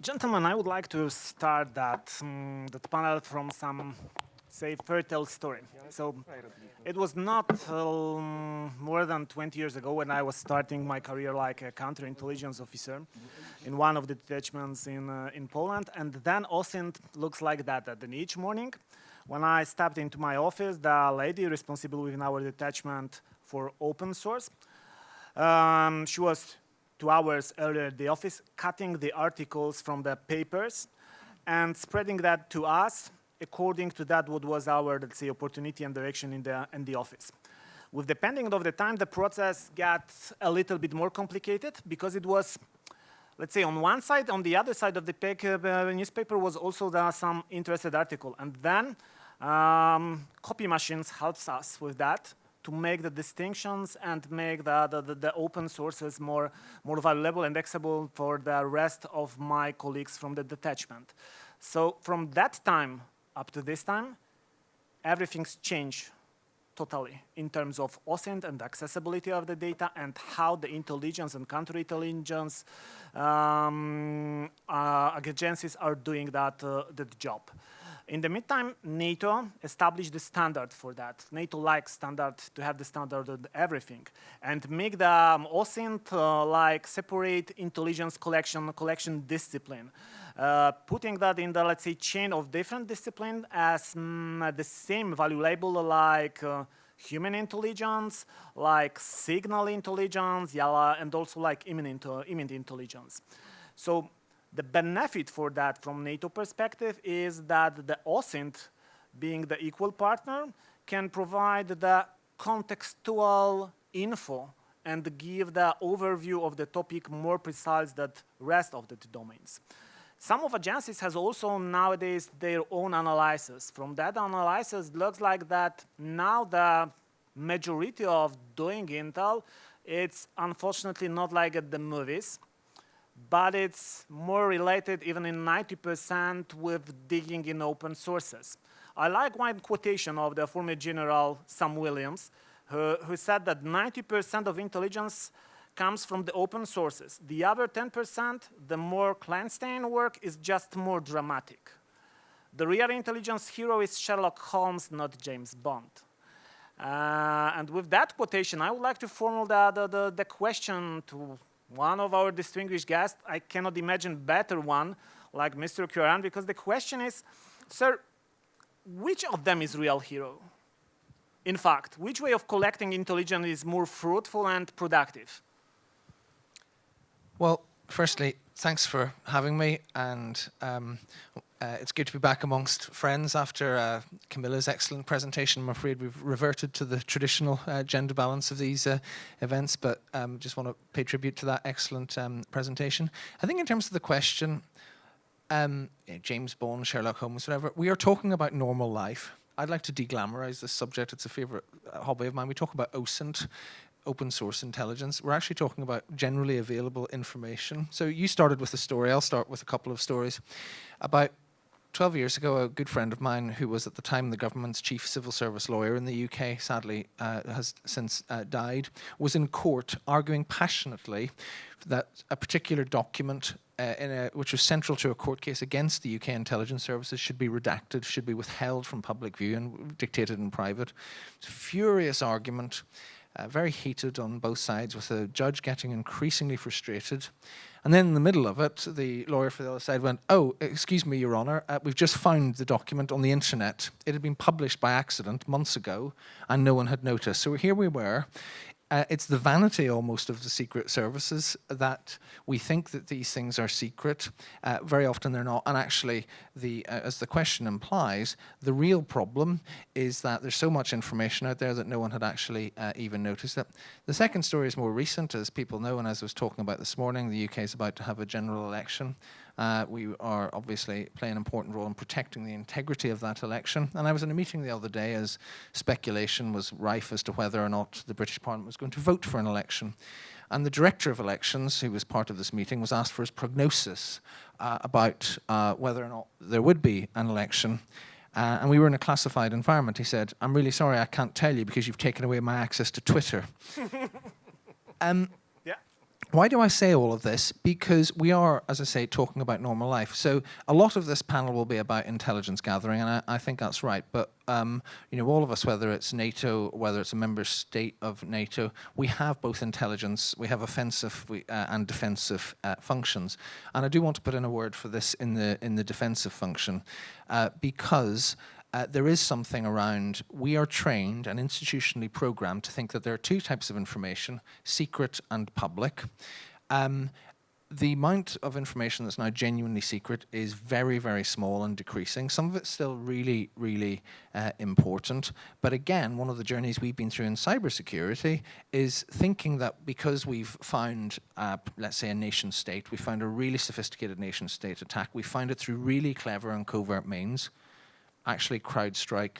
Gentlemen, I would like to start that panel from some, say, fairy tale story. So it was not more than 20 years ago when I was starting my career like a counterintelligence officer in one of the detachments in Poland. And then OSINT looks like that. And then each morning, when I stepped into my office, the lady responsible within our detachment for open source, she was 2 hours earlier at the office, cutting the articles from the papers and spreading that to us according to that what was our, let's say, opportunity and direction in the office. With the pending of the time, the process got a little bit more complicated because it was, let's say, on one side, on the other side of the newspaper was also some interested article. And then copy machines helps us with that to make the distinctions and make the open sources more valuable and accessible for the rest of my colleagues from the detachment. So from that time up to this time, everything's changed totally in terms of OSINT and accessibility of the data and how the intelligence and counterintelligence agencies are doing that job. In the meantime, NATO established the standard for that. NATO likes standard to have the standard of everything and make the OSINT like separate intelligence collection discipline, putting that in the, let's say, chain of different disciplines as the same value label like human intelligence, like signal intelligence, and also like imminent intelligence. So the benefit for that from NATO perspective is that the OSINT, being the equal partner, can provide the contextual info and give the overview of the topic more precise than rest of the domains. Some of agencies has also nowadays their own analysis. From that analysis, looks like that now the majority of doing intel, it's unfortunately not like at the movies, but it's more related even in 90% with digging in open sources. I like one quotation of the former General Sam Williams, who said that 90% of intelligence comes from the open sources. The other 10%, the more clandestine work, is just more dramatic. The real intelligence hero is Sherlock Holmes, not James Bond. And with that quotation, I would like to formulate the question to one of our distinguished guests. I cannot imagine better one like Mr. Curran, because the question is, sir, which of them is real hero? In fact, which way of collecting intelligence is more fruitful and productive? Well, firstly, thanks for having me, and it's good to be back amongst friends after Camilla's excellent presentation. I'm afraid we've reverted to the traditional gender balance of these events, but just want to pay tribute to that excellent presentation. I think in terms of the question, James Bond, Sherlock Holmes, whatever, we are talking about normal life. I'd like to de-glamorize this subject. It's a favorite hobby of mine. We talk about OSINT, open source intelligence. We're actually talking about generally available information. So you started with a story. I'll start with a couple of stories. About 12 years ago, a good friend of mine who was at the time the government's chief civil service lawyer in the UK, sadly has since died, was in court arguing passionately that a particular document which was central to a court case against the UK intelligence services should be redacted, should be withheld from public view and dictated in private. It's a furious argument. Very heated on both sides, with the judge getting increasingly frustrated. And then in the middle of it, the lawyer for the other side went, "Oh, excuse me, Your Honour, we've just found the document on the internet. It had been published by accident months ago, and no one had noticed." So here we were. It's the vanity almost of the secret services that we think that these things are secret. Very often they're not. And actually, as the question implies, the real problem is that there's so much information out there that no one had actually even noticed it. The second story is more recent, as people know, and as I was talking about this morning, the UK is about to have a general election. We are obviously playing an important role in protecting the integrity of that election. And I was in a meeting the other day as speculation was rife as to whether or not the British Parliament was going to vote for an election. And the director of elections, who was part of this meeting, was asked for his prognosis about whether or not there would be an election. And we were in a classified environment. He said, "I'm really sorry, I can't tell you because you've taken away my access to Twitter." Why do I say all of this? Because we are, as I say, talking about normal life. So a lot of this panel will be about intelligence gathering, and I think that's right. But all of us, whether it's NATO, whether it's a member state of NATO, we have both intelligence, we have offensive and defensive functions. And I do want to put in a word for this in the defensive function, because there is something around, we are trained and institutionally programmed to think that there are two types of information, secret and public. The amount of information that's now genuinely secret is very, very small and decreasing. Some of it's still really, really important. But again, one of the journeys we've been through in cybersecurity is thinking that because we've found, let's say, a nation state, we found a really sophisticated nation state attack, we found it through really clever and covert means. Actually, CrowdStrike,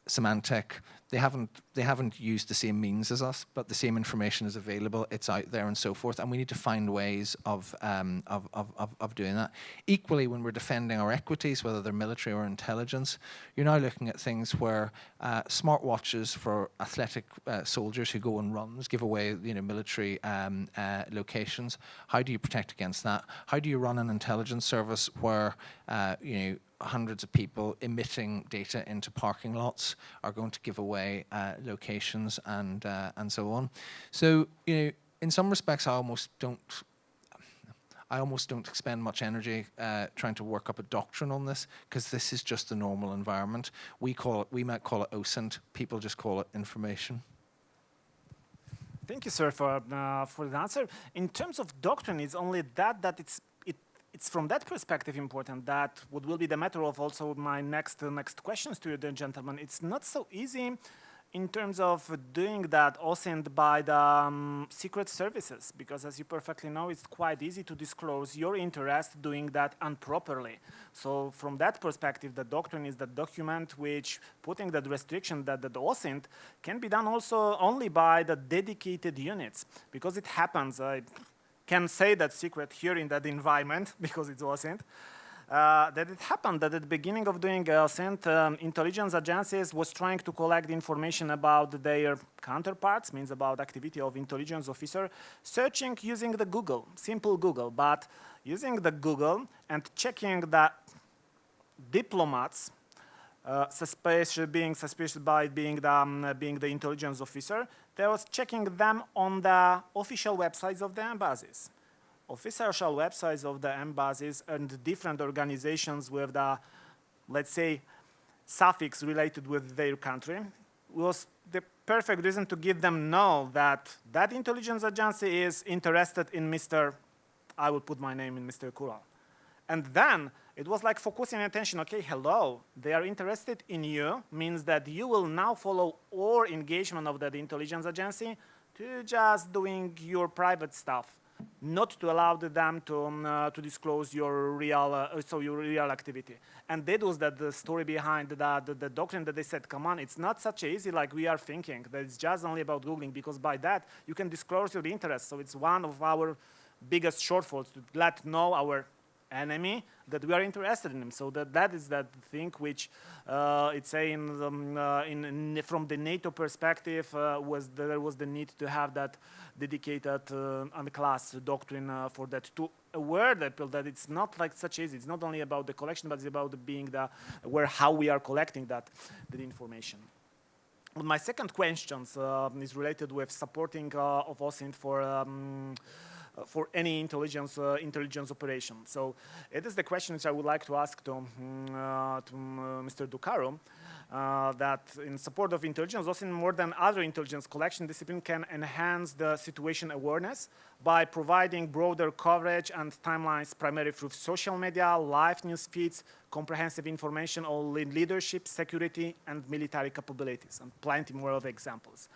Symantec, they haven't used the same means as us, but the same information is available, it's out there and so forth, and we need to find ways of doing that. Equally, when we're defending our equities, whether they're military or intelligence, you're now looking at things where smartwatches for athletic soldiers who go on runs give away military locations. How do you protect against that? How do you run an intelligence service where hundreds of people emitting data into parking lots are going to give away locations and so on. So in some respects, I almost don't expend much energy trying to work up a doctrine on this, because this is just the normal environment. We might call it OSINT. People just call it information. Thank you, sir, for the answer. In terms of doctrine, it's only that it's from that perspective important. That will be the matter of also my next questions to you, then, gentlemen. It's not so easy in terms of doing that OSINT by the secret services, because as you perfectly know, it's quite easy to disclose your interest doing that improperly. So from that perspective, the doctrine is the document which putting that restriction that the OSINT can be done also only by the dedicated units, because it happens. I can say that secret here in that environment because it's OSINT. That it happened that at the beginning of doing OSINT, intelligence agencies was trying to collect information about their counterparts, means about activity of intelligence officer, searching using the Google, simple Google, but using the Google and checking that diplomats being suspicious by being the intelligence officer, they was checking them on the official websites of the embassies. Official websites of the embassies and different organizations with the, let's say, suffix related with their country was the perfect reason to give them know that that intelligence agency is interested in Mr. I will put my name in Mr. Kural. And then it was like focusing attention, okay, hello, they are interested in you, means that you will now follow all engagement of that intelligence agency to just doing your private stuff, not to allow them to disclose your real activity. And that was the story behind the doctrine that they said, come on, it's not such easy like we are thinking, that it's just only about Googling, because by that you can disclose your interest. So it's one of our biggest shortfalls to let know our enemy that we are interested in him. So that is that thing which it's saying from the NATO perspective there was the need to have that dedicated and class doctrine for that, to aware people that it's not like such easy. It's not only about the collection, but it's about being aware how we are collecting the information. But my second question is related with supporting of OSINT for any intelligence operation. So it is the question which I would like to ask to Mr. Ducaro, that in support of intelligence, OSINT more than other intelligence collection discipline can enhance the situation awareness by providing broader coverage and timelines primarily through social media, live news feeds, comprehensive information on leadership, security, and military capabilities, and plenty more of examples.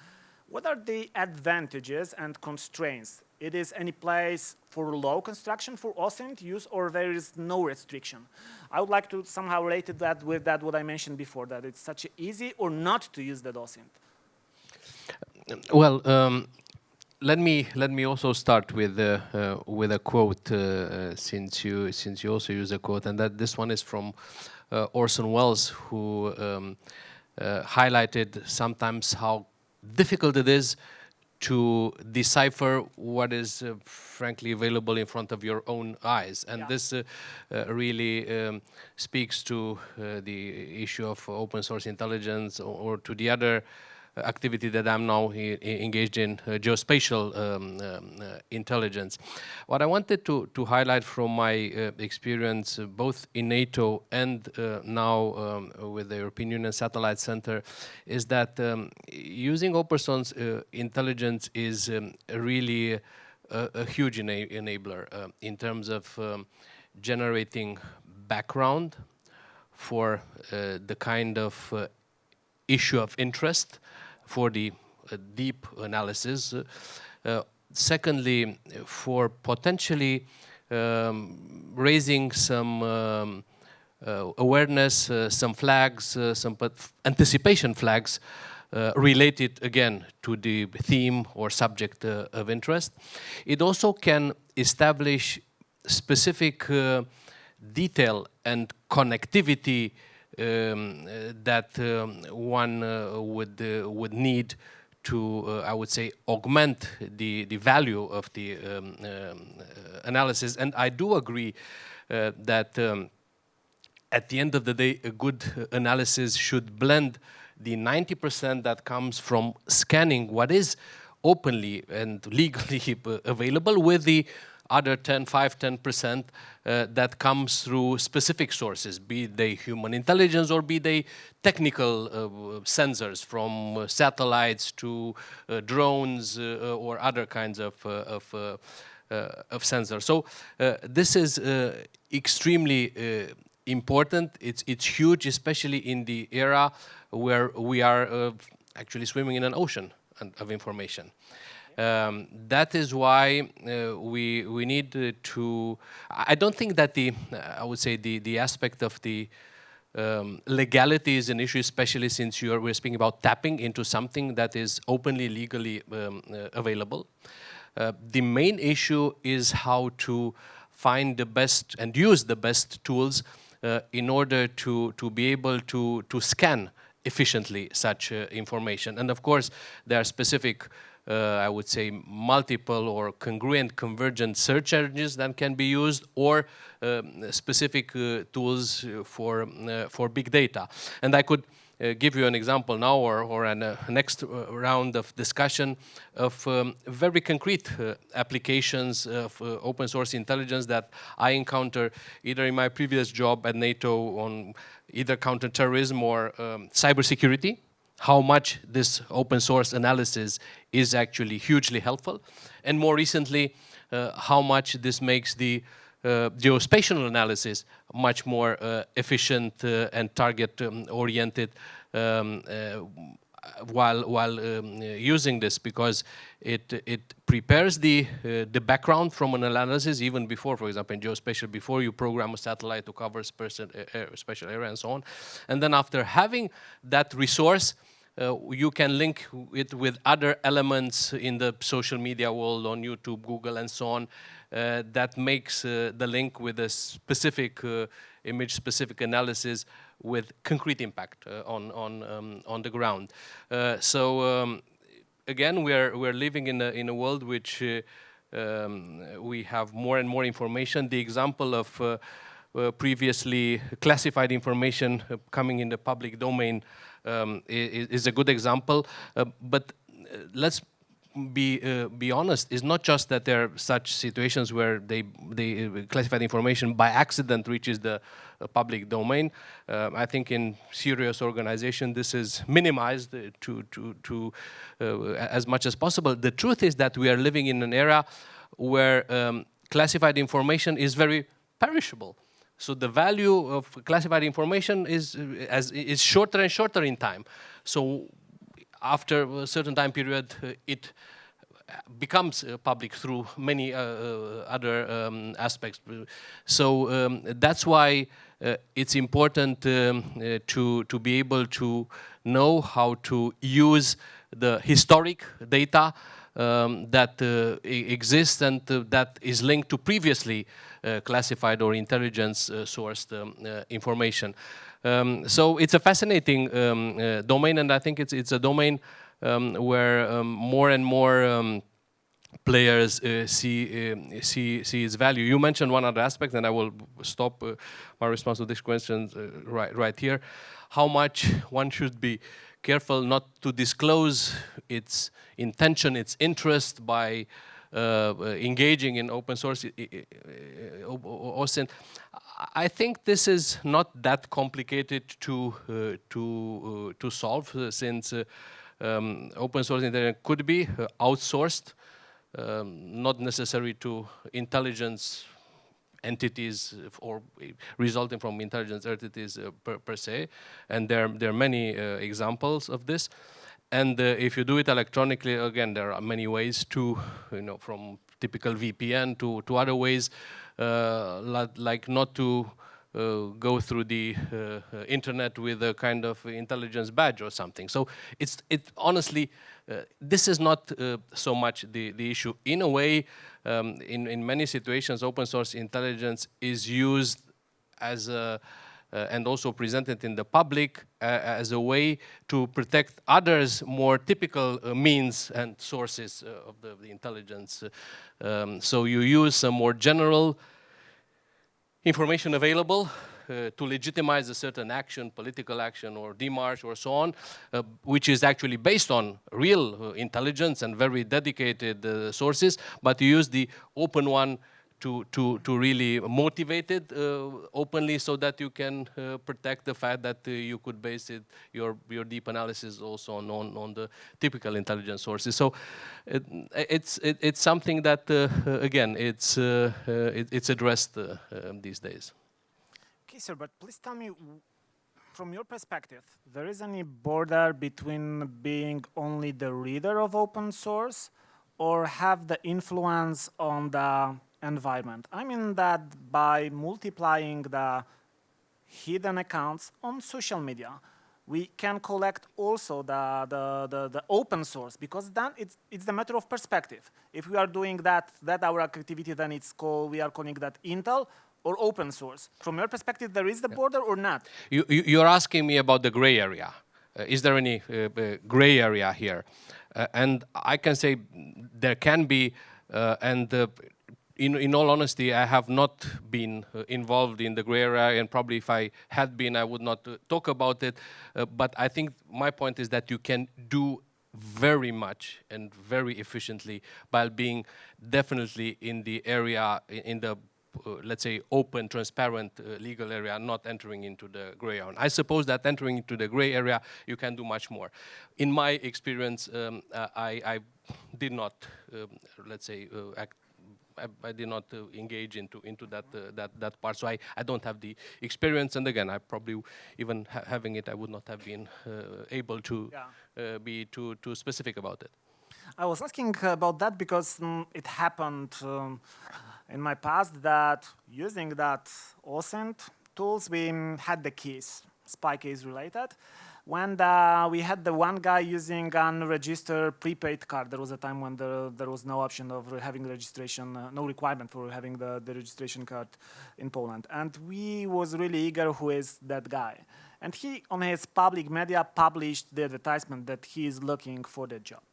What are the advantages and constraints? It is any place for low construction for OSINT use, or there is no restriction? I would like to somehow relate that with what I mentioned before, that it's such easy or not to use that OSINT. Well, let me also start with a quote, since you also use a quote, and that this one is from Orson Welles, who highlighted sometimes how difficult it is to decipher what is frankly available in front of your own eyes. And this really speaks to the issue of open source intelligence, or to the other activity that I'm now engaged in, geospatial intelligence. What I wanted to highlight from my experience, both in NATO and now with the European Union Satellite Center, is that using open source intelligence is really a huge enabler in terms of generating background for the kind of issue of interest for the deep analysis. Secondly, for potentially raising some awareness, some flags, some anticipation flags related again to the theme or subject of interest. It also can establish specific detail and connectivity that one would need to, I would say, augment the value of the analysis. And I do agree that at the end of the day, a good analysis should blend the 90% that comes from scanning what is openly and legally available with the other 5-10% that comes through specific sources, be they human intelligence or be they technical sensors, from satellites to drones or other kinds of sensors. So this is extremely important. It's huge, especially in the era where we are actually swimming in an ocean of information. That is why we need to. I don't think that I would say the aspect of the legality is an issue, especially since we're speaking about tapping into something that is openly legally available. The main issue is how to find the best and use the best tools in order to be able to scan efficiently such information. And of course, there are specific I would say multiple or congruent convergent search engines that can be used, or specific tools for big data. And I could give you an example now, or a next round of discussion of very concrete applications of open source intelligence that I encounter either in my previous job at NATO on either counterterrorism or cybersecurity. How much this open source analysis is actually hugely helpful, and more recently, how much this makes the geospatial analysis much more efficient and target-oriented while using this, because it prepares the background from an analysis even before, for example, in geospatial, before you program a satellite to cover a special area and so on. And then after having that resource, you can link it with other elements in the social media world, on YouTube, Google, and so on, that makes the link with a specific image-specific analysis with concrete impact on the ground. So again, we're living in a world which we have more and more information. The example of previously classified information coming in the public domain is a good example, but let's be honest. It's not just that there are such situations where the classified information by accident reaches the public domain. I think in serious organization this is minimized to as much as possible. The truth is that we are living in an era where classified information is very perishable. So the value of classified information is shorter and shorter in time. So after a certain time period, it becomes public through many other aspects. So that's why it's important to be able to know how to use the historic data that exists and that is linked to previously classified or intelligence sourced information. So it's a fascinating domain, and I think it's a domain where more and more players see its value. You mentioned one other aspect, and I will stop my response to this question right here. How much one should be careful not to disclose its intention, its interest by engaging in open source OSINT. I think this is not that complicated to solve, since open source intelligence could be outsourced, not necessary to intelligence entities or resulting from intelligence entities per se, and there are many examples of this. And if you do it electronically, again, there are many ways to, from typical VPN to other ways, like not to go through the internet with a kind of intelligence badge or something. So honestly, this is not so much the issue. In a way, in many situations, open source intelligence is used as a and also presented in the public as a way to protect others' more typical means and sources of the intelligence. So you use some more general information available to legitimize a certain action, political action or demarche or so on, which is actually based on real intelligence and very dedicated sources, but you use the open one to really motivate it openly, so that you can protect the fact that you could base your deep analysis also on the typical intelligence sources. So it's something that again it's addressed these days. Okay, sir, but please tell me, from your perspective, there is any border between being only the reader of open source or have the influence on the environment? I mean that by multiplying the hidden accounts on social media, we can collect also the open source, because then it's the matter of perspective. If we are doing that our activity, then we are calling that Intel or open source. From your perspective, there is the border or not? You're asking me about the gray area. Is there any gray area here? And I can say there can be, in all honesty, I have not been involved in the gray area, and probably if I had been, I would not talk about it. But I think my point is that you can do very much and very efficiently by being definitely in the area, in the let's say open, transparent legal area, not entering into the gray area. I suppose that entering into the gray area, you can do much more. In my experience, I did not, let's say, I did not engage into that part, so I don't have the experience. And again, I probably, even having it, I would not have been able to be too specific about it. I was asking about that because it happened in my past that using that OSINT tools, we had the keys, spy keys related. When we had the one guy using unregistered prepaid card, there was a time when there was no option of having registration, no requirement for having the registration card in Poland. And we was really eager who is that guy. And he, on his public media, published the advertisement that he is looking for the job.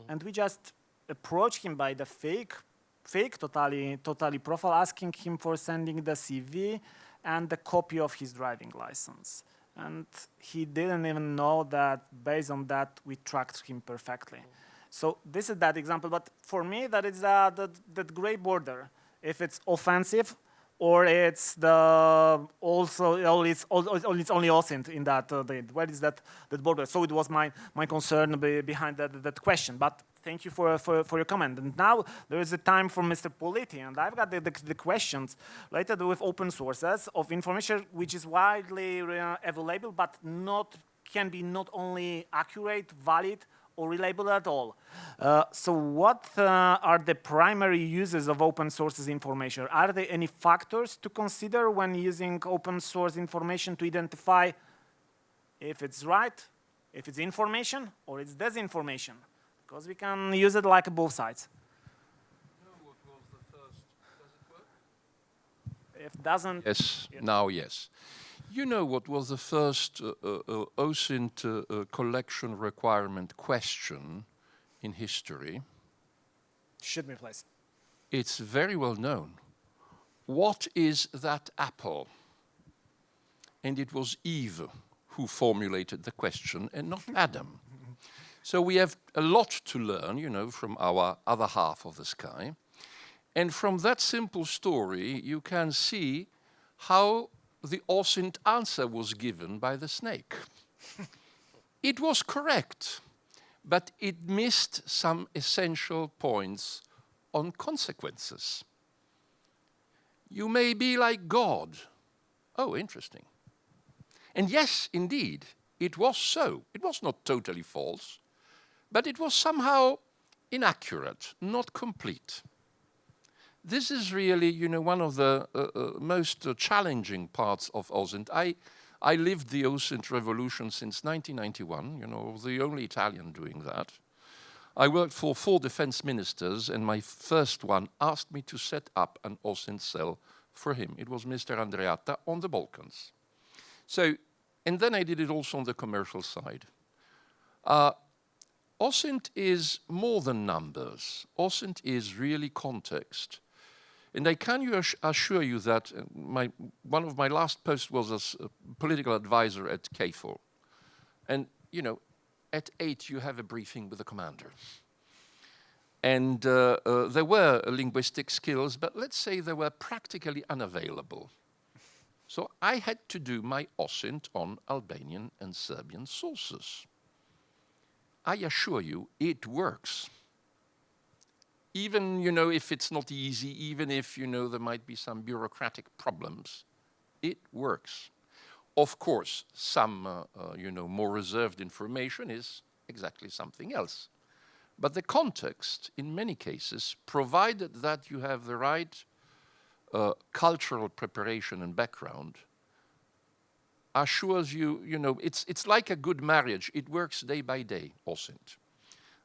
And we just approached him by the fake totally profile, asking him for sending the CV and the copy of his driving license. And he didn't even know that based on that we tracked him perfectly. So this is that example, but for me that is the gray border. If it's offensive or it's it's only OSINT in that, where is that border? So it was my concern behind that question. But thank you for your comment. And now there is a time for Mr. Politi, and I've got the questions related with open sources of information which is widely available, but can be not only accurate, valid, or reliable at all. So what are the primary uses of open sources information? Are there any factors to consider when using open source information to identify if it's right, if it's information, or it's disinformation? Because we can use it like both sides. What was the first? Does it work? If it doesn't... Yes, now yes. You know what was the first OSINT collection requirement question in history? Shoot me, please. It's very well known. What is that apple? And it was Eve who formulated the question and not Adam. So we have a lot to learn, you know, from our other half of the sky. And from that simple story, you can see how the OSINT answer was given by the snake. It was correct, but it missed some essential points on consequences. You may be like God. Oh, interesting. And yes, indeed, it was so. It was not totally false, but it was somehow inaccurate, not complete. This is really, you know, one of the most challenging parts of OSINT. I lived the OSINT revolution since 1991, you know, the only Italian doing that. I worked for 4 defense ministers, and my first one asked me to set up an OSINT cell for him. It was Mr. Andreatta on the Balkans. So, and then I did it also on the commercial side. OSINT is more than numbers. OSINT is really context. And I can assure you that one of my last posts was as a political advisor at KFOR. And, you know, at 8 you have a briefing with the commander. And there were linguistic skills, but let's say they were practically unavailable. So I had to do my OSINT on Albanian and Serbian sources. I assure you, it works. Even, you know, if it's not easy, even if, you know, there might be some bureaucratic problems, it works. Of course, some, you know, more reserved information is exactly something else. But the context, in many cases, provided that you have the right cultural preparation and background, assures you, you know, it's like a good marriage. It works day by day, OSINT.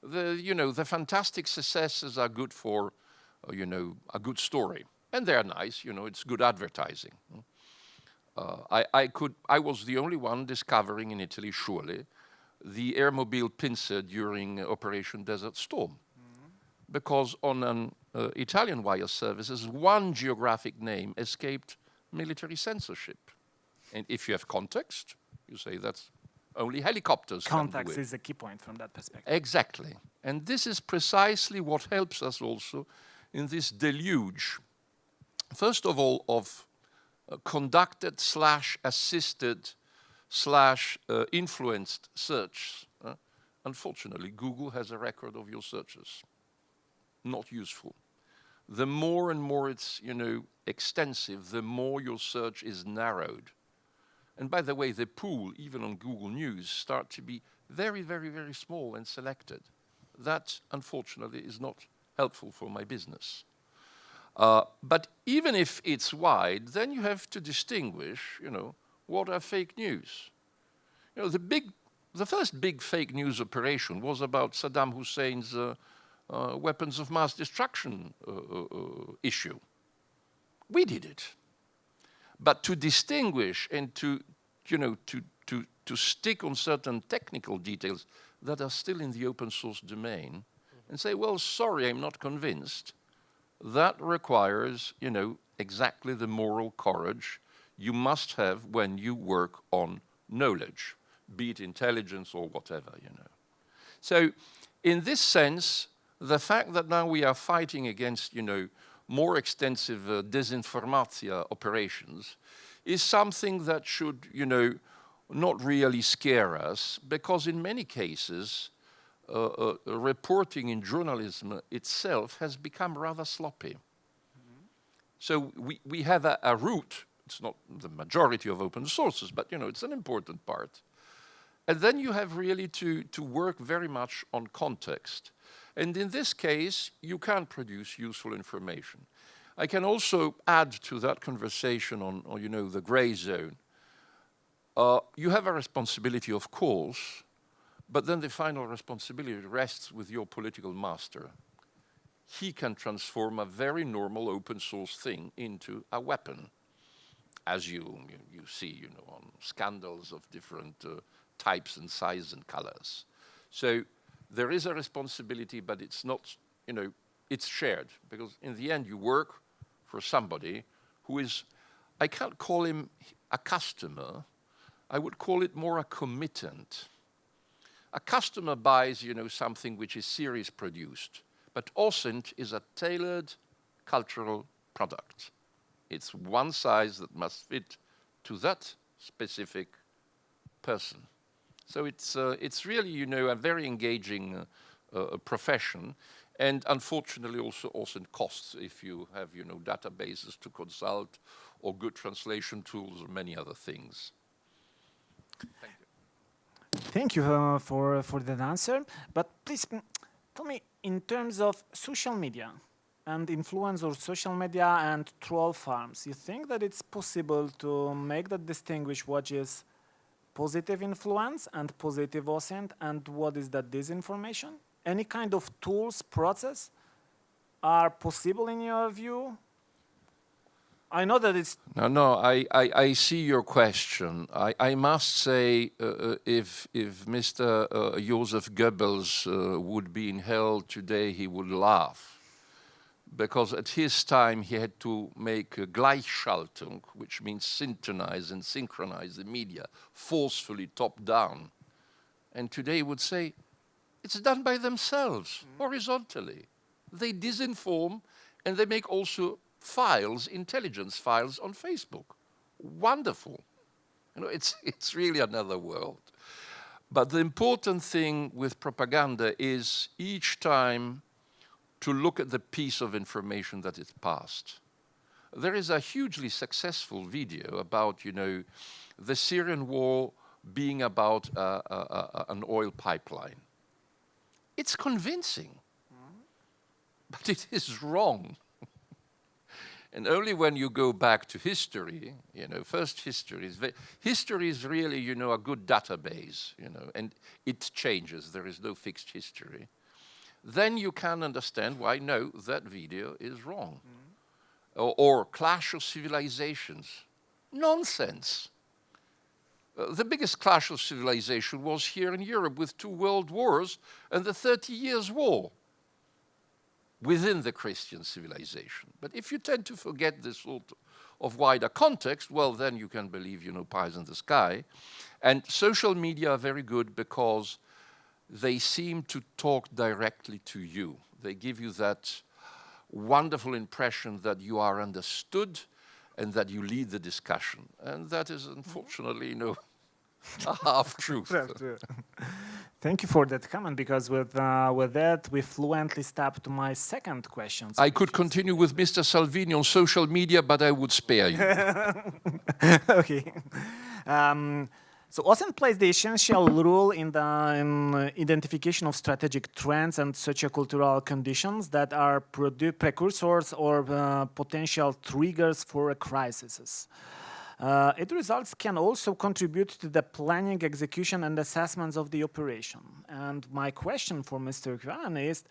You know, the fantastic successes are good for, you know, a good story. And they're nice, you know, it's good advertising. I was the only one discovering in Italy, surely, the airmobile pincer during Operation Desert Storm. Because on an Italian wire services, one geographic name escaped military censorship. And if you have context, you say that's only helicopters can do it. Context is a key point from that perspective. Exactly. And this is precisely what helps us also in this deluge, first of all, of conducted / assisted / influenced search. Unfortunately, Google has a record of your searches. Not useful. The more and more it's, you know, extensive, the more your search is narrowed. And by the way, the pool, even on Google News, start to be very, very, very small and selected. That, unfortunately, is not helpful for my business. But even if it's wide, then you have to distinguish, you know, what are fake news. You know, the first big fake news operation was about Saddam Hussein's weapons of mass destruction issue. We did it. But to distinguish and to, you know, to stick on certain technical details that are still in the open source domain and say, well, sorry, I'm not convinced, that requires, you know, exactly the moral courage you must have when you work on knowledge, be it intelligence or whatever, you know. So in this sense, the fact that now we are fighting against, you know, more extensive disinformatia operations is something that should, you know, not really scare us, because in many cases, reporting in journalism itself has become rather sloppy. So we have a route. It's not the majority of open sources, but, you know, it's an important part. And then you have really to work very much on context. And in this case, you can produce useful information. I can also add to that conversation on you know, the gray zone. You have a responsibility, of course, but then the final responsibility rests with your political master. He can transform a very normal open source thing into a weapon. as you see, on scandals of different types and sizes and colors. So there is a responsibility, but it's not, it's shared, because in the end you work for somebody who is, I can't call him a customer, I would call it more a committant. A customer buys, something which is series produced, but OSINT is a tailored cultural product. It's one size that must fit to that specific person. So it's really, a very engaging profession, and unfortunately also OSINT costs if you have, databases to consult or good translation tools or many other things. Thank you. Thank you for that answer. But please tell me, in terms of social media and influence of social media and troll farms, you think that it's possible to make that distinguish what is positive influence and positive OSINT and what is that disinformation? Any kind of tools, process are possible in your view? I know that it's... No, I see your question. I must say, if Mr. Joseph Goebbels would be in hell today, he would laugh. Because at his time, he had to make a Gleichschaltung, which means synchronize and synchronize the media, forcefully top-down. And today he would say, it's done by themselves, horizontally. They disinform, and they make also files, intelligence files on Facebook. Wonderful. It's really another world. But the important thing with propaganda is each time to look at the piece of information that is passed. There is a hugely successful video about, the Syrian war being about an oil pipeline. It's convincing, but it is wrong. And only when you go back to history, first history is really, a good database, and it changes. There is no fixed history. Then you can understand why, no, that video is wrong. Or clash of civilizations. Nonsense. The biggest clash of civilization was here in Europe with 2 world wars and the 30 Years' War within the Christian civilization. But if you tend to forget this sort of wider context, well, then you can believe, pies in the sky. And social media are very good because they seem to talk directly to you. They give you that wonderful impression that you are understood and that you lead the discussion. And that is unfortunately, a half-truth. Thank you for that comment, because with that, we fluently step to my second question. I could continue with Mr. Salvini on social media, but I would spare you. Okay. So OSINT plays the essential role in the identification of strategic trends and sociocultural conditions that are precursors or potential triggers for crises. Its results can also contribute to the planning, execution, and assessments of the operation. And my question for Mr. Kwan is,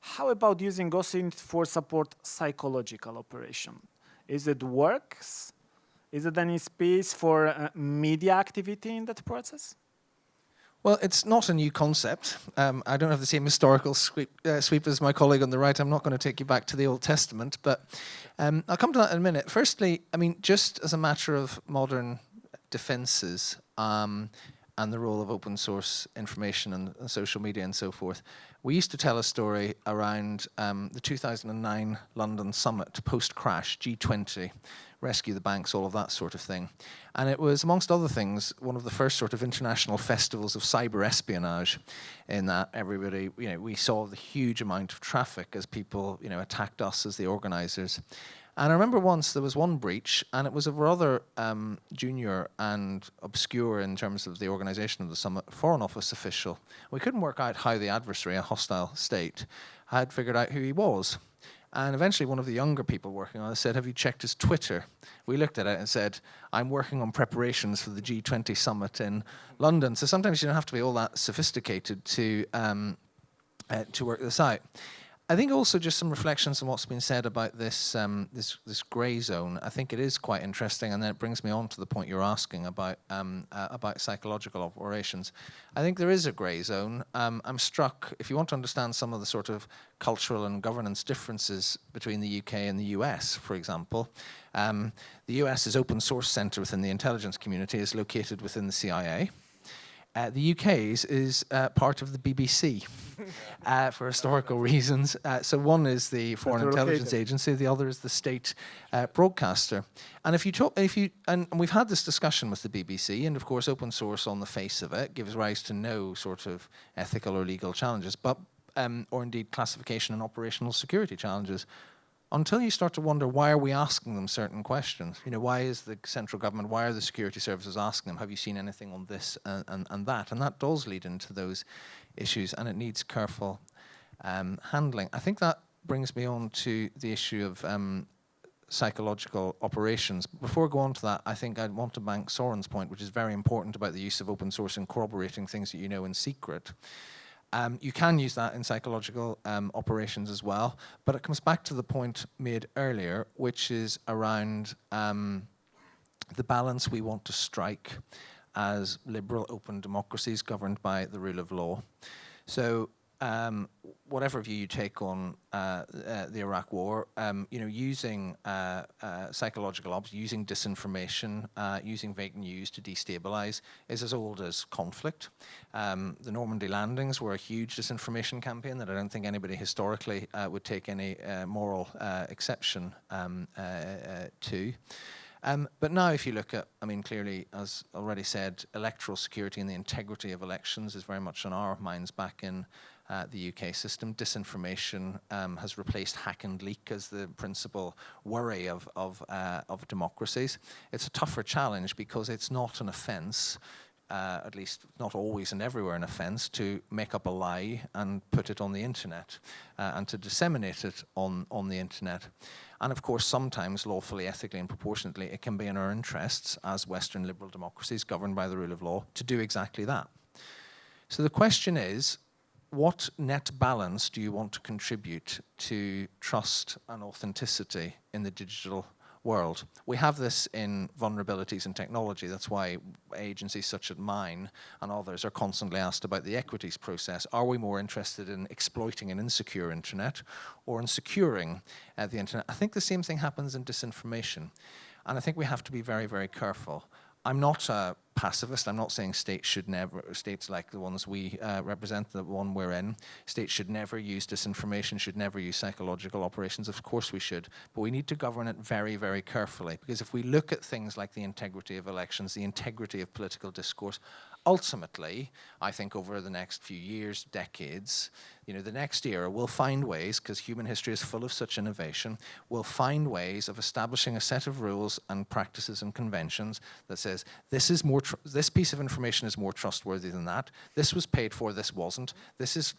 how about using OSINT for support psychological operation? Is it works? Is it any space for media activity in that process? Well, it's not a new concept. I don't have the same historical sweep as my colleague on the right. I'm not going to take you back to the Old Testament, but I'll come to that in a minute. Firstly, just as a matter of modern defences and the role of open source information and social media and so forth, we used to tell a story around the 2009 London summit, post-crash, G20, rescue the banks, all of that sort of thing. And it was, amongst other things, one of the first sort of international festivals of cyber espionage, in that everybody, we saw the huge amount of traffic as people, attacked us as the organisers. And I remember once there was one breach, and it was a rather junior and obscure in terms of the organisation of the summit, Foreign Office official. We couldn't work out how the adversary, a hostile state, had figured out who he was. And eventually one of the younger people working on it said, have you checked his Twitter? We looked at it and said, I'm working on preparations for the G20 summit in London. So sometimes you don't have to be all that sophisticated to work this out. I think also just some reflections on what's been said about this this grey zone. I think it is quite interesting, and then it brings me on to the point you're asking about psychological operations. I think there is a grey zone. I'm struck, if you want to understand some of the sort of cultural and governance differences between the UK and the US, for example, the US's open source centre within the intelligence community is located within the CIA. The UK's is part of the BBC for historical reasons. So one is the Foreign Intelligence Agency, the other is the state broadcaster. And and we've had this discussion with the BBC, and of course, open source on the face of it gives rise to no sort of ethical or legal challenges, but or indeed classification and operational security challenges. Until you start to wonder, why are we asking them certain questions? You know, why is the central government, why are the security services asking them, have you seen anything on this and that? And that does lead into those issues, and it needs careful handling. I think that brings me on to the issue of psychological operations. Before I go on to that, I think I'd want to bank Soren's point, which is very important about the use of open source in corroborating things that you know in secret. You can use that in psychological operations as well, but it comes back to the point made earlier, which is around the balance we want to strike as liberal, open democracies governed by the rule of law. So whatever view you take on the Iraq War, you know, using psychological ops, using disinformation, using fake news to destabilize is as old as conflict. The Normandy landings were a huge disinformation campaign that I don't think anybody historically would take any moral exception to. But now if you look at, I mean, clearly, as already said, electoral security and the integrity of elections is very much on our minds back in the UK system. Disinformation has replaced hack and leak as the principal worry of democracies. It's a tougher challenge because it's not an offence, at least not always and everywhere an offence, to make up a lie and put it on the internet and to disseminate it on the internet. And of course, sometimes lawfully, ethically and proportionately, it can be in our interests as Western liberal democracies governed by the rule of law to do exactly that. So the question is, what net balance do you want to contribute to trust and authenticity in the digital world? We have this in vulnerabilities in technology. That's why agencies such as mine and others are constantly asked about the equities process. Are we more interested in exploiting an insecure internet or in securing the internet? I think the same thing happens in disinformation. And I think we have to be very, very careful. I'm not a pacifist. I'm not saying states like the ones we represent, the one we're in, states should never use disinformation, should never use psychological operations. Of course we should. But we need to govern it very, very carefully. Because if we look at things like the integrity of elections, the integrity of political discourse, ultimately, I think over the next few years, decades, you know, the next era will find ways, because human history is full of such innovation, will find ways of establishing a set of rules and practices and conventions that says this piece of information is more trustworthy than that. This was paid for, this wasn't. This is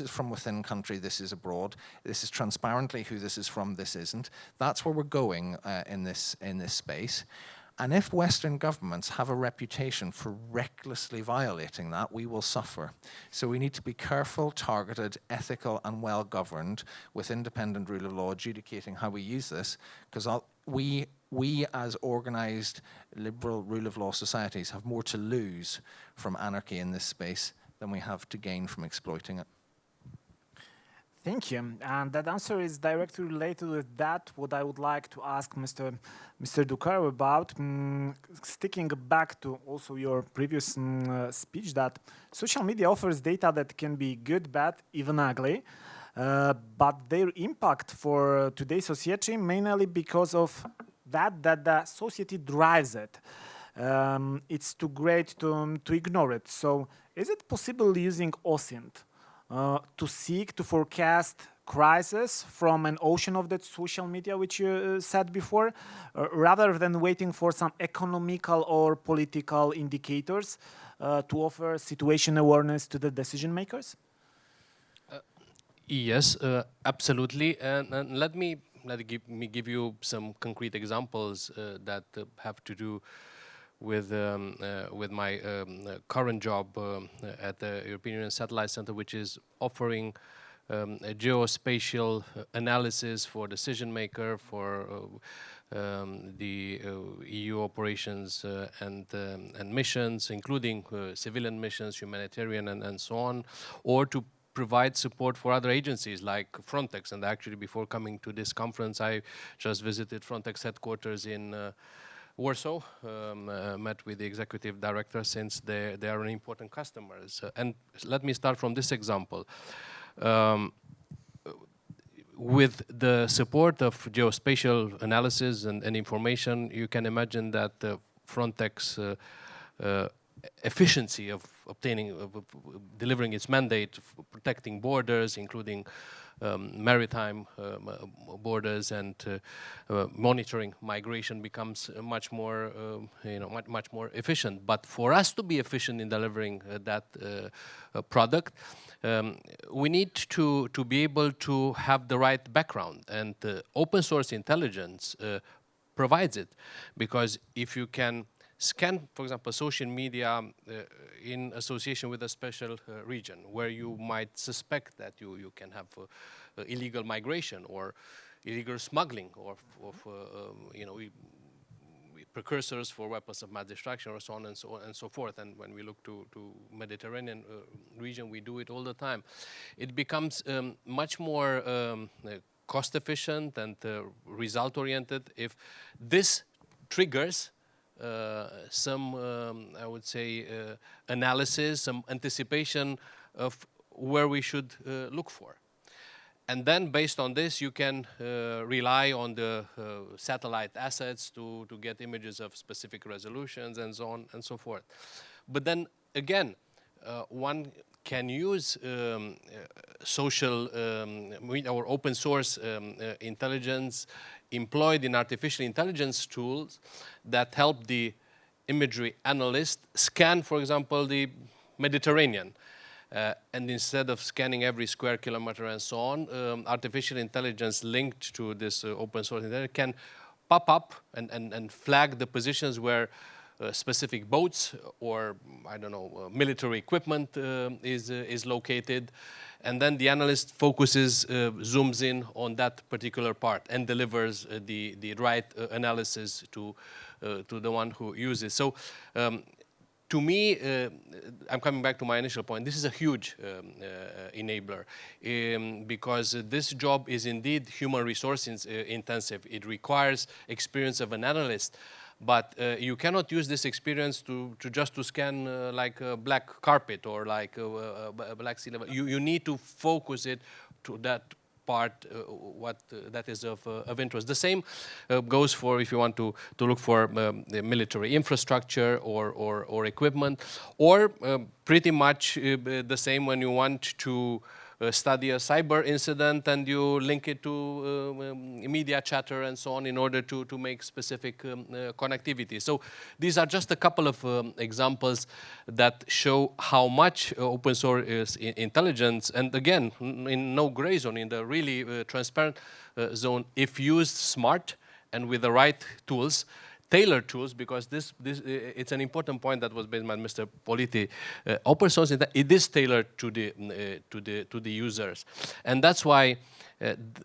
from within country, this is abroad. This is transparently who this is from, this isn't. That's where we're going in this space. And if Western governments have a reputation for recklessly violating that, we will suffer. So we need to be careful, targeted, ethical, and well-governed with independent rule of law adjudicating how we use this, because we as organized liberal rule of law societies have more to lose from anarchy in this space than we have to gain from exploiting it. Thank you. And that answer is directly related with that, what I would like to ask Mr. Ducar about. Sticking back to also your previous speech, that social media offers data that can be good, bad, even ugly, but their impact for today's society mainly because of that the society drives it. It's too great to ignore it. So is it possible using OSINT to seek to forecast crisis from an ocean of that social media, which you said before, rather than waiting for some economical or political indicators to offer situation awareness to the decision makers? Yes, absolutely. And let me give you some concrete examples that have to do with my current job at the European Union Satellite Center, which is offering geospatial analysis for decision maker, for the EU operations and missions, including civilian missions, humanitarian, and so on, or to provide support for other agencies like Frontex. And actually, before coming to this conference, I just visited Frontex headquarters in Warsaw, met with the executive director, since they are an important customers. And let me start from this example. With the support of geospatial analysis and information, you can imagine that the Frontex efficiency of obtaining, delivering its mandate, protecting borders, including maritime borders, and monitoring migration becomes much more, much more efficient. But for us to be efficient in delivering that product, we need to be able to have the right background, and open source intelligence provides it, because if you can scan, for example, social media in association with a special region where you might suspect that you can have illegal migration or illegal smuggling or precursors for weapons of mass destruction, or so on and so forth. And when we look to Mediterranean region, we do it all the time. It becomes much more cost efficient and result oriented if this triggers some, I would say, analysis, some anticipation of where we should look for. And then based on this, you can rely on the satellite assets to get images of specific resolutions and so on and so forth. But then again, one can use social or open source intelligence employed in artificial intelligence tools that help the imagery analyst scan, for example, the Mediterranean. And instead of scanning every square kilometer and so on, artificial intelligence linked to this open source intelligence can pop up and flag the positions where specific boats or, I don't know, military equipment is located. And then the analyst focuses, zooms in on that particular part and delivers the right analysis to the one who uses. So to me, I'm coming back to my initial point, this is a huge enabler because this job is indeed human resource intensive. It requires experience of an analyst. But you cannot use this experience to just to scan like a black carpet or like a black sea level. You need to focus it to that part, that is of interest. The same goes for if you want to look for the military infrastructure or equipment, or pretty much the same when you want to study a cyber incident and you link it to media chatter and so on in order to make specific connectivity. So these are just a couple of examples that show how much open source intelligence, and again, in no gray zone, in the really transparent zone, if used smart and with the right tools, tailored tools, because this it's an important point that was made by Mr. Politi. Open source, it is tailored to the users, and that's why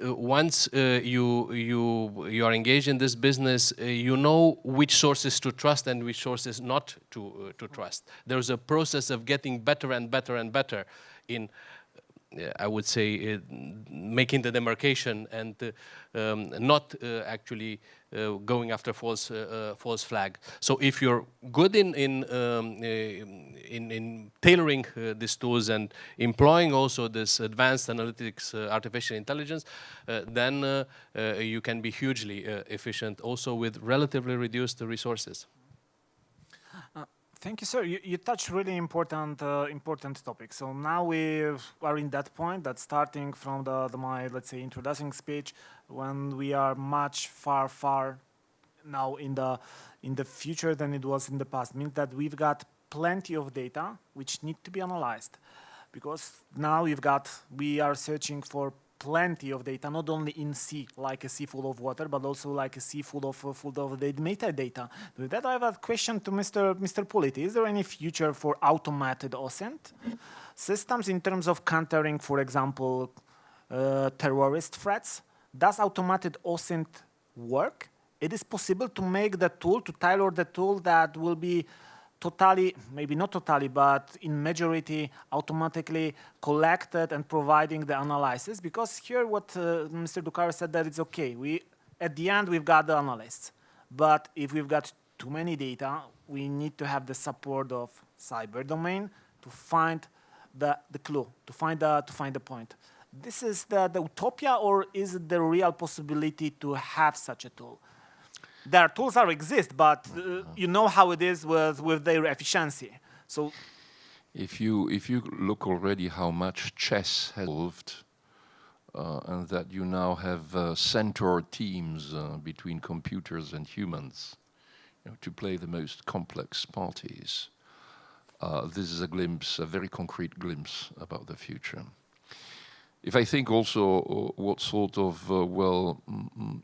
once you are engaged in this business, you know which sources to trust and which sources not to trust. There's a process of getting better and better and better in, I would say, making the demarcation and not actually going after false flag. So if you're good in tailoring these tools and employing also this advanced analytics, artificial intelligence, then you can be hugely efficient also with relatively reduced resources. Thank you, sir. You touched really important topic. So now we are in that point that starting from my, let's say, introducing speech, when we are much far now in the future than it was in the past, means that we've got plenty of data which need to be analyzed, because now we are searching for plenty of data, not only in sea, like a sea full of water, but also like a sea full of metadata. With that, I have a question to Mr. Politi. Is there any future for automated OSINT systems in terms of countering, for example, terrorist threats. Does automated OSINT work? It is possible to make the tool, to tailor the tool that will be totally, maybe not totally, but in majority automatically collected and providing the analysis. Because here what Mr. Dukar said that it's okay. At the end, we've got the analysts. But if we've got too many data, we need to have the support of cyber domain to find the clue, to find the point. This is the utopia, or is it the real possibility to have such a tool? Their tools exist, but you know how it is with their efficiency. So, if you look already how much chess has evolved, and that you now have centaur teams between computers and humans, to play the most complex parties, this is a glimpse, a very concrete glimpse about the future. If I think also what sort of,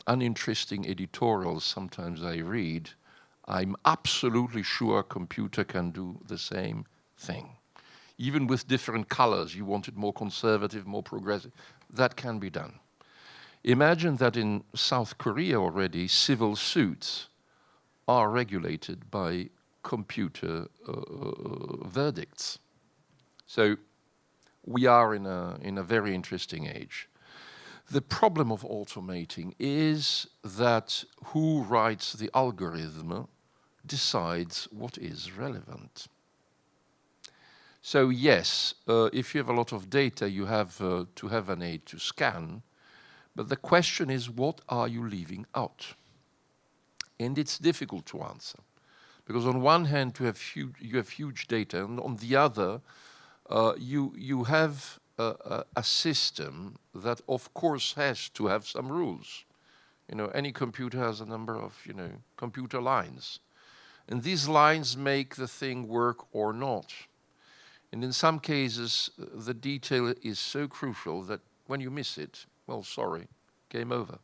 uninteresting editorials sometimes I read, I'm absolutely sure a computer can do the same thing. Even with different colors, you want it more conservative, more progressive, that can be done. Imagine that in South Korea already, civil suits are regulated by computer verdicts. So we are in a very interesting age. The problem of automating is that who writes the algorithm decides what is relevant. So yes, if you have a lot of data, you have to have an aid to scan, but the question is, what are you leaving out? And it's difficult to answer, because on one hand you have huge data, and on the other, you have a system that, of course, has to have some rules. Any computer has a number of, computer lines. And these lines make the thing work or not. And in some cases, the detail is so crucial that when you miss it, well, sorry, game over.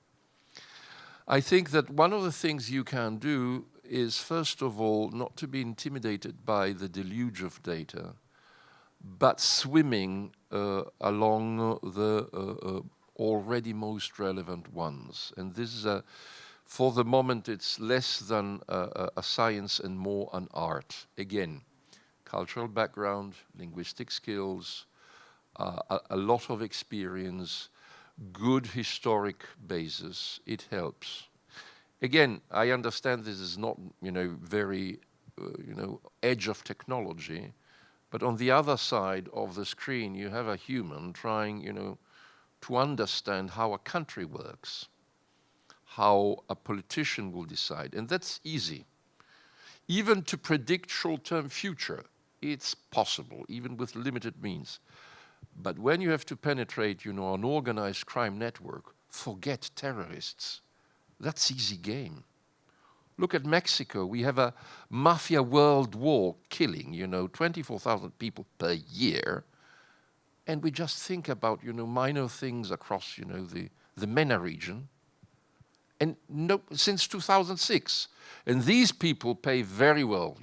I think that one of the things you can do is, first of all, not to be intimidated by the deluge of data, but swimming along the already most relevant ones. And this is for the moment, it's less than a science and more an art. Again, cultural background, linguistic skills, a lot of experience, good historic basis, it helps. Again, I understand this is not, very, edge of technology, but on the other side of the screen, you have a human trying, to understand how a country works, how a politician will decide, and that's easy. Even to predict short-term future, it's possible, even with limited means. But when you have to penetrate, an organized crime network, forget terrorists. That's easy game. Look at Mexico. We have a mafia world war killing, 24,000 people per year. And we just think about, minor things across, the MENA region. And since 2006. And these people pay very well,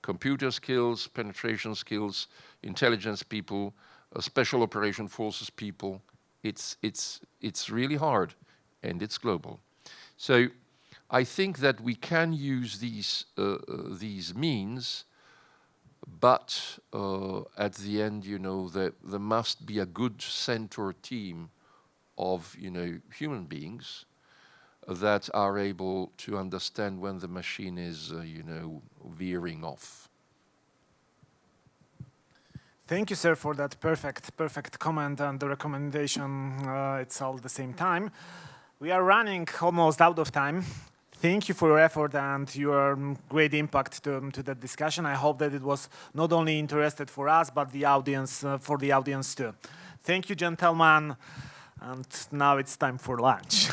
computer skills, penetration skills, intelligence people, special operation forces people. It's really hard, and it's global. So I think that we can use these means, but at the end, there must be a good centaur team of, human beings that are able to understand when the machine is, veering off. thank you, sir, for that perfect comment and the recommendation. It's all at the same time. We are running almost out of time. Thank you for your effort and your great impact to the discussion. I hope that it was not only interesting for us, but the audience, for the audience too. Thank you, gentlemen. And now it's time for lunch.